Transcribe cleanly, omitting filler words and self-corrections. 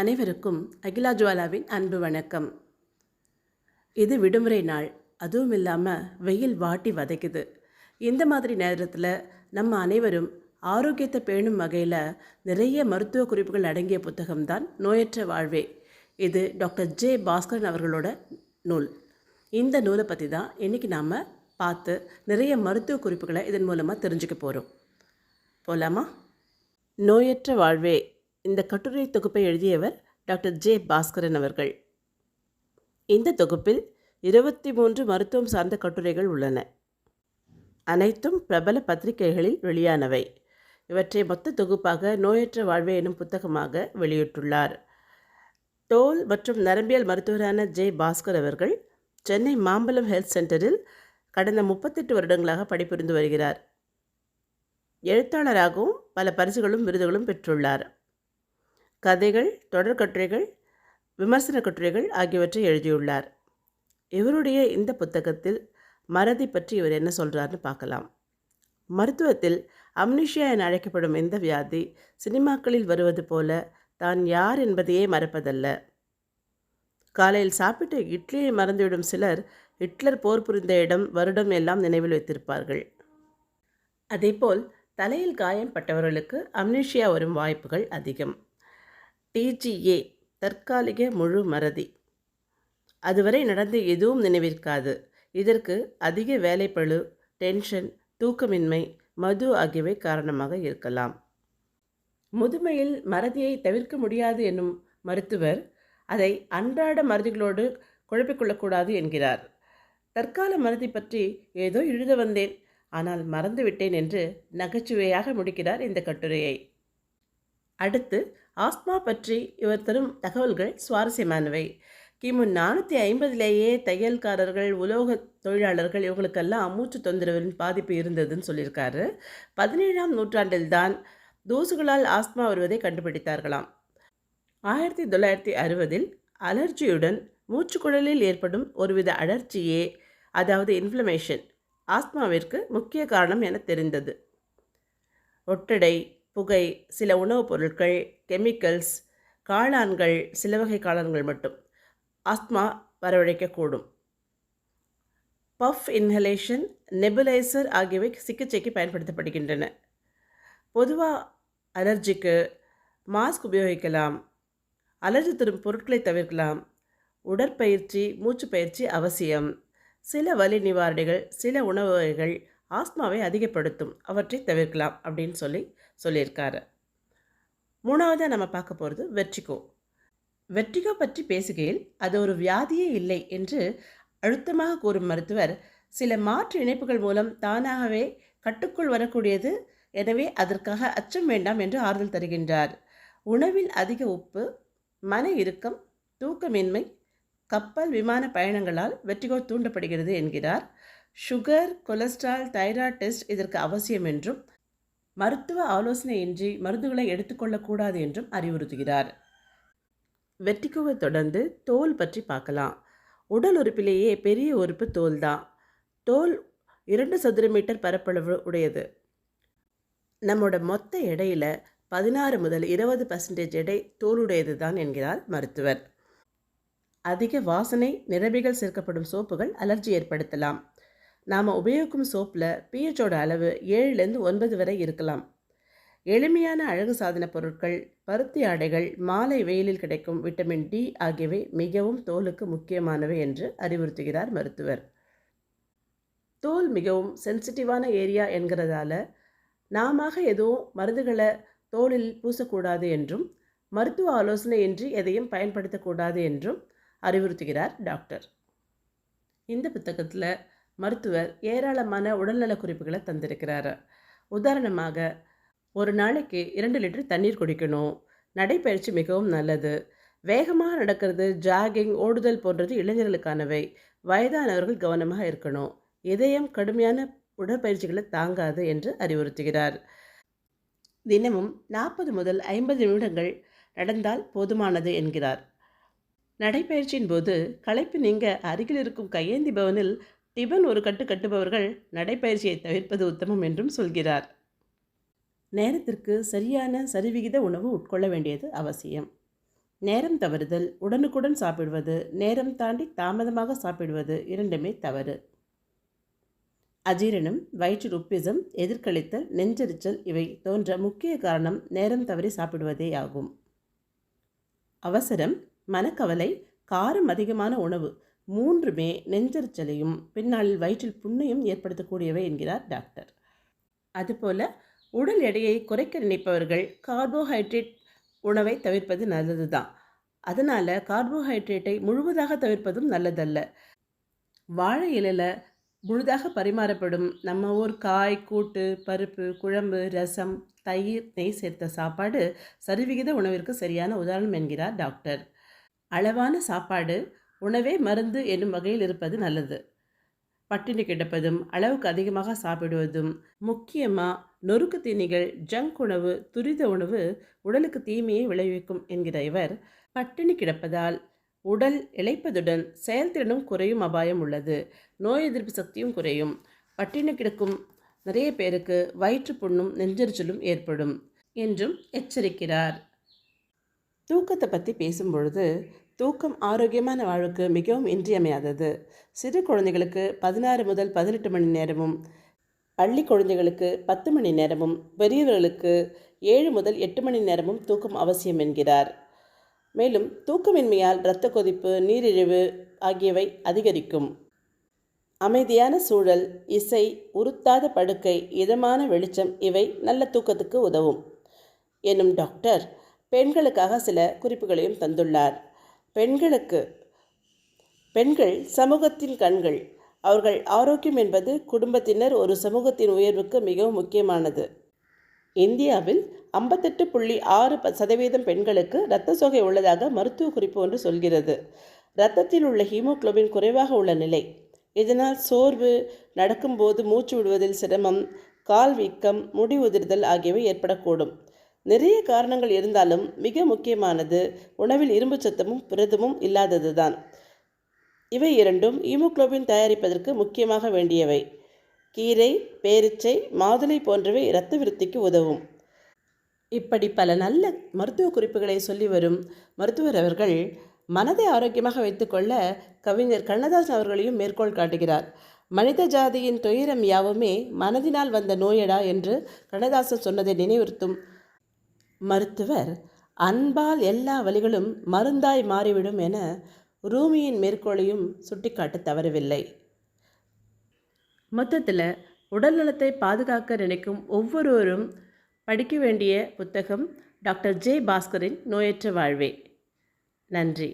அனைவருக்கும் அகிலா ஜுவாலாவின் அன்பு வணக்கம். இது விடுமுறை நாள், அதுவும் இல்லாமல் வெயில் வாட்டி வதைக்குது. இந்த மாதிரி நேரத்தில் நம்ம அனைவரும் ஆரோக்கியத்தை பேணும் வகையில் நிறைய மருத்துவ குறிப்புகள் அடங்கிய புத்தகம்தான் நோயற்ற வாழ்வே. இது டாக்டர் ஜே பாஸ்கரன் அவர்களோட நூல். இந்த நூலை பற்றி தான் இன்றைக்கி நாம் பார்த்து நிறைய மருத்துவ குறிப்புகளை இதன் மூலமாக தெரிஞ்சுக்க போகிறோம். போகலாமா? நோயற்ற வாழ்வே இந்த கட்டுரை தொகுப்பை எழுதியவர் டாக்டர் ஜே பாஸ்கரன் அவர்கள். இந்த தொகுப்பில் 23 மருத்துவம் சார்ந்த கட்டுரைகள் உள்ளன. அனைத்தும் பிரபல பத்திரிகைகளில் வெளியானவை. இவற்றை மொத்த தொகுப்பாக நோயற்ற வாழ்வே எனும் புத்தகமாக வெளியிட்டுள்ளார். தோல் மற்றும் நரம்பியல் மருத்துவரான ஜே பாஸ்கர் அவர்கள் சென்னை மாம்பலம் ஹெல்த் சென்டரில் கடந்த 38 வருடங்களாக பணிபுரிந்து வருகிறார். எழுத்தாளராகவும் பல பரிசுகளும் விருதுகளும் பெற்றுள்ளார். கதைகள், தொடர் கட்டுரைகள், விமர்சன கட்டுரைகள் ஆகியவற்றை எழுதியுள்ளார். இவருடைய இந்த புத்தகத்தில் மறதி பற்றி இவர் என்ன சொல்கிறார்னு பார்க்கலாம். மருத்துவத்தில் அம்னீஷியா என அழைக்கப்படும் இந்த வியாதி சினிமாக்களில் வருவது போல தான் யார் என்பதையே மறப்பதல்ல. காலையில் சாப்பிட்டு இட்லியை மறந்துவிடும் சிலர் ஹிட்லர் போர் புரிந்த இடம், வருடம் எல்லாம் நினைவில் வைத்திருப்பார்கள். அதேபோல் தலையில் காயம் பட்டவர்களுக்கு அம்னீஷியா வரும் வாய்ப்புகள் அதிகம். TGA தற்காலிக முழு மறதி. அதுவரை நடந்து எதுவும் நினைவிருக்காது. இதற்கு அதிக வேலைப்பளு, டென்ஷன், தூக்கமின்மை, மது ஆகியவை காரணமாக இருக்கலாம். முதுமையில் மறதியை தவிர்க்க முடியாது என்னும் மருத்துவர் அதை அன்றாட மருதிகளோடு குழப்பிக்கொள்ளக்கூடாது என்கிறார். தற்கால மறதி பற்றி ஏதோ எழுத வந்தேன், ஆனால் மறந்துவிட்டேன் என்று நகைச்சுவையாக முடிக்கிறார் இந்த கட்டுரையை. அடுத்து ஆஸ்மா பற்றி இவர் தரும் தகவல்கள் சுவாரஸ்யமானவை. கிமு 450லேயே தையல்காரர்கள், உலோக தொழிலாளர்கள் இவங்களுக்கெல்லாம் மூச்சு தொந்தரவின் பாதிப்பு இருந்ததுன்னு சொல்லியிருக்காரு. 17ஆம் நூற்றாண்டில்தான் தூசுகளால் ஆஸ்மா வருவதை கண்டுபிடித்தார்களாம். 1960இல் அலர்ஜியுடன் மூச்சுக்குழலில் ஏற்படும் ஒருவித அழற்சியே, அதாவது இன்ஃப்ளமேஷன், ஆஸ்மாவிற்கு முக்கிய காரணம் என தெரிந்தது. ஒட்டடை, புகை, சில உணவுப் பொருட்கள், கெமிக்கல்ஸ், காளான்கள், சில வகை காளான்கள் மட்டும் ஆஸ்மா வரவழைக்கக்கூடும். பஃப் இன்ஹலேஷன், நெபுலைசர் ஆகியவை சிகிச்சைக்கு பயன்படுத்தப்படுகின்றன. பொதுவாக அலர்ஜிக்கு மாஸ்க் உபயோகிக்கலாம், அலர்ஜி தரும் பொருட்களை தவிர்க்கலாம், உடற்பயிற்சி, மூச்சு பயிற்சி அவசியம். சில வலி நிவாரணிகள், சில உணவு வகைகள் ஆஸ்மாவை அதிகப்படுத்தும், அவற்றை தவிர்க்கலாம் அப்படின்னு சொல்லியிருக்காரு. மூணாவதாக நம்ம பார்க்க போகிறது வெர்டிகோ. வெர்டிகோ பற்றி பேசுகையில் அது ஒரு வியாதியே இல்லை என்று அழுத்தமாக கூறும் மருத்துவர் சில மாற்று இணைப்புகள் மூலம் தானாகவே கட்டுக்குள் வரக்கூடியது, எனவே அதற்காக அச்சம் வேண்டாம் என்று ஆறுதல் தருகின்றார். உணவில் அதிக உப்பு, மன இறுக்கம், தூக்கமின்மை, கப்பல், விமான பயணங்களால் வெர்டிகோ தூண்டப்படுகிறது என்கிறார். சுகர், கொலஸ்ட்ரால், தைராய்டு டெஸ்ட் இதற்கு அவசியம் என்றும் மருத்துவ ஆலோசனையின்றி மருந்துகளை எடுத்துக்கொள்ளக்கூடாது என்றும் அறிவுறுத்துகிறார். வெர்டிகோவை தொடர்ந்து தோல் பற்றி பார்க்கலாம். உடல் உறுப்பிலேயே பெரிய உறுப்பு தோல் தான். தோல் 2 சதுர மீட்டர் பரப்பளவு உடையது. நம்மோட மொத்த எடையில் 16 முதல் 20% எடை தோலுடையது தான் என்கிறார் மருத்துவர். அதிக வாசனை, நிரம்பிகள் சேர்க்கப்படும் சோப்புகள் அலர்ஜி ஏற்படுத்தலாம். நாம் உபயோகிக்கும் சோப்பில் pHோட அளவு 7லேருந்து 9 வரை இருக்கலாம். எளிமையான அழகு சாதன பொருட்கள், பருத்தி ஆடைகள், மாலை வெயிலில் கிடைக்கும் விட்டமின் D ஆகியவை மிகவும் தோலுக்கு முக்கியமானவை என்று அறிவுறுத்துகிறார் மருத்துவர். தோல் மிகவும் சென்சிட்டிவான ஏரியா என்கிறதால நாம எதுவும் மருந்துகளை தோலில் பூசக்கூடாது என்றும் மருத்துவ ஆலோசனையின்றி எதையும் பயன்படுத்தக்கூடாது என்றும் அறிவுறுத்துகிறார் டாக்டர். இந்த புத்தகத்தில் மருத்துவர் ஏராளமான உடல்நல குறிப்புகளை தந்திருக்கிறார். உதாரணமாக, ஒரு நாளைக்கு 2 லிட்டர் தண்ணீர் குடிக்கணும், நடைப்பயிற்சி மிகவும் நல்லது, வேகமாக நடக்கிறது, ஜாகிங், ஓடுதல் போன்றது இளைஞர்களுக்கானவை, வயதானவர்கள் கவனமாக இருக்கணும், இதயம் கடுமையான உடற்பயிற்சிகளை தாங்காது என்று அறிவுறுத்துகிறார். தினமும் 40 முதல் 50 நிமிடங்கள் நடந்தால் போதுமானது என்கிறார். நடைப்பயிற்சியின் போது களைப்பு நீங்க அருகில் இருக்கும் கையேந்தி பவனில் டிபன் ஒரு கட்டு கட்டுபவர்கள் நடைப்பயிற்சியை தவிர்ப்பது உத்தமம் என்றும் சொல்கிறார். நேரத்திற்கு சரியான சரிவிகித உணவு உட்கொள்ள வேண்டியது அவசியம். நேரம் தவறுதல், உடனுக்குடன் சாப்பிடுவது, நேரம் தாண்டி தாமதமாக சாப்பிடுவது இரண்டுமே தவறு. அஜீரணம், வயிற்றில் உப்பிசம், எதிர்கழித்தல், நெஞ்செரிச்சல் இவை தோன்ற முக்கிய காரணம் நேரம் தவறி சாப்பிடுவதே ஆகும். அவசரம், மனக்கவலை, காரம் அதிகமான உணவு மூன்றுமே நெஞ்செரிச்சலையும் பின்னாளில் வயிற்றில் புண்ணையும் ஏற்படுத்தக்கூடியவை என்கிறார் டாக்டர். அதுபோல உடல் எடையை குறைக்க நினைப்பவர்கள் கார்போஹைட்ரேட் உணவை தவிர்ப்பது நல்லது தான். அதனால் கார்போஹைட்ரேட்டை முழுவதாக தவிர்ப்பதும் நல்லதல்ல. வாழை இலையில் முழுதாக பரிமாறப்படும் நம்ம ஊர் காய், கூட்டு, பருப்பு, குழம்பு, ரசம், தயிர், நெய் சேர்த்த சாப்பாடு சரிவிகித உணவிற்கு சரியான உதாரணம் என்கிறார் டாக்டர். அளவான சாப்பாடு, உணவே மருந்து என்னும் வகையில் இருப்பது நல்லது. பட்டினி கிடப்பதும், அளவுக்கு அதிகமாக சாப்பிடுவதும், முக்கியமாக நொறுக்கு தீனிகள், ஜங்க் உணவு, துரித உணவு உடலுக்கு தீமையை விளைவிக்கும் என்கிற இவர், பட்டினி கிடப்பதால் உடல் இளைப்பதுடன் செயல்திறனும் குறையும் அபாயம் உள்ளது. நோய் எதிர்ப்பு சக்தியும் குறையும். பட்டினி கிடக்கும் நிறைய பேருக்கு வயிற்று புண்ணும் நெஞ்செரிச்சலும் ஏற்படும் என்றும் எச்சரிக்கிறார். தூக்கத்தை பற்றி பேசும்பொழுது, தூக்கம் ஆரோக்கியமான வாழ்வுக்கு மிகவும் இன்றியமையாதது. சிறு குழந்தைகளுக்கு 16 முதல் 18 மணி நேரமும், பள்ளி குழந்தைகளுக்கு 10 மணி நேரமும், பெரியவர்களுக்கு 7 முதல் 8 மணி நேரமும் தூக்கம் அவசியம் என்கிறார். மேலும் தூக்கமின்மையால் இரத்த கொதிப்பு, நீரிழிவு ஆகியவை அதிகரிக்கும். அமைதியான சூழல், இசை, உறுத்தாத படுக்கை, இதமான வெளிச்சம் இவை நல்ல தூக்கத்துக்கு உதவும் எனும் டாக்டர் பெண்களுக்காக சில குறிப்புகளையும் தந்துள்ளார். பெண்கள் சமூகத்தின் கண்கள். அவர்கள் ஆரோக்கியம் என்பது குடும்பத்தினர் ஒரு சமூகத்தின் உயர்வுக்கு மிகவும் முக்கியமானது. இந்தியாவில் 58.6% பெண்களுக்கு இரத்த சோகை உள்ளதாக மருத்துவ குறிப்பு ஒன்று சொல்கிறது. இரத்தத்தில் உள்ள ஹீமோகுளோபின் குறைவாக உள்ள நிலை. இதனால் சோர்வு, நடக்கும்போது மூச்சு விடுவதில் சிரமம், கால் வீக்கம், முடி உதிர்தல் ஆகியவை ஏற்படக்கூடும். நிறைய காரணங்கள் இருந்தாலும் மிக முக்கியமானது உணவில் இரும்பு சத்தமும் புரதமும் இல்லாததுதான். இவை இரண்டும் ஹீமோகுளோபின் தயாரிப்பதற்கு முக்கியமாக வேண்டியவை. கீரை, பேரிச்சை, மாதுளை போன்றவை இரத்த விருத்திக்கு உதவும். இப்படி பல நல்ல மருத்துவ குறிப்புகளை சொல்லி வரும் மருத்துவர் அவர்கள் மனதை ஆரோக்கியமாக வைத்துக்கொள்ள கவிஞர் கண்ணதாசன் அவர்களையும் மேற்கோள் காட்டுகிறார். மனித ஜாதியின் துயரம் யாவுமே மனதினால் வந்த நோயடா என்று கண்ணதாசன் சொன்னதை நினைவுறுத்தும் மருத்துவர், அன்பால் எல்லா வலிகளும் மருந்தாய் மாறிவிடும் என ரூமியின் மேற்கோளையும் சுட்டிக்காட்ட தவறவில்லை. மொத்தத்தில் உடல் நலத்தை பாதுகாக்க நினைக்கும் ஒவ்வொருவரும் படிக்க வேண்டிய புத்தகம் டாக்டர் ஜே பாஸ்கரின் நோயற்ற வாழ்வே. நன்றி.